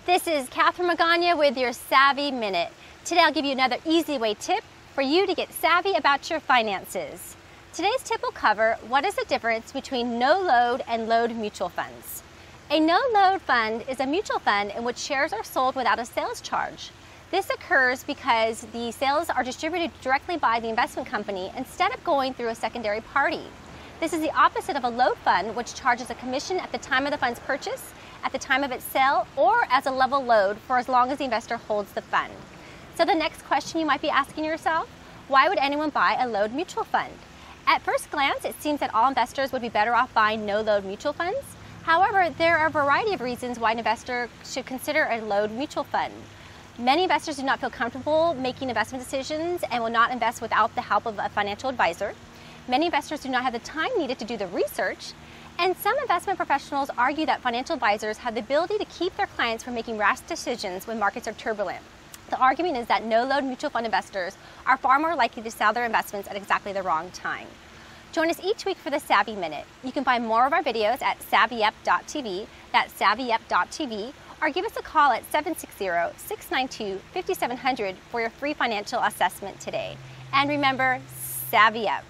This is Catherine Magana with your Savvy Minute. Today I'll give you another easy way tip for you to get savvy about your finances. Today's tip will cover what is the difference between no-load and load mutual funds. A no-load fund is a mutual fund in which shares are sold without a sales charge. This occurs because the sales are distributed directly by the investment company instead of going through a secondary party. This is the opposite of a load fund, which charges a commission at the time of the fund's purchase, at the time of its sale, or as a level load for as long as the investor holds the fund. So the next question you might be asking yourself, why would anyone buy a load mutual fund? At first glance, it seems that all investors would be better off buying no-load mutual funds. However, there are a variety of reasons why an investor should consider a load mutual fund. Many investors do not feel comfortable making investment decisions and will not invest without the help of a financial advisor. Many investors do not have the time needed to do the research. And some investment professionals argue that financial advisors have the ability to keep their clients from making rash decisions when markets are turbulent. The argument is that no-load mutual fund investors are far more likely to sell their investments at exactly the wrong time. Join us each week for the Savvy Minute. You can find more of our videos at savvyup.tv, that's savvyup.tv, or give us a call at 760-692-5700 for your free financial assessment today. And remember, Savvy Up.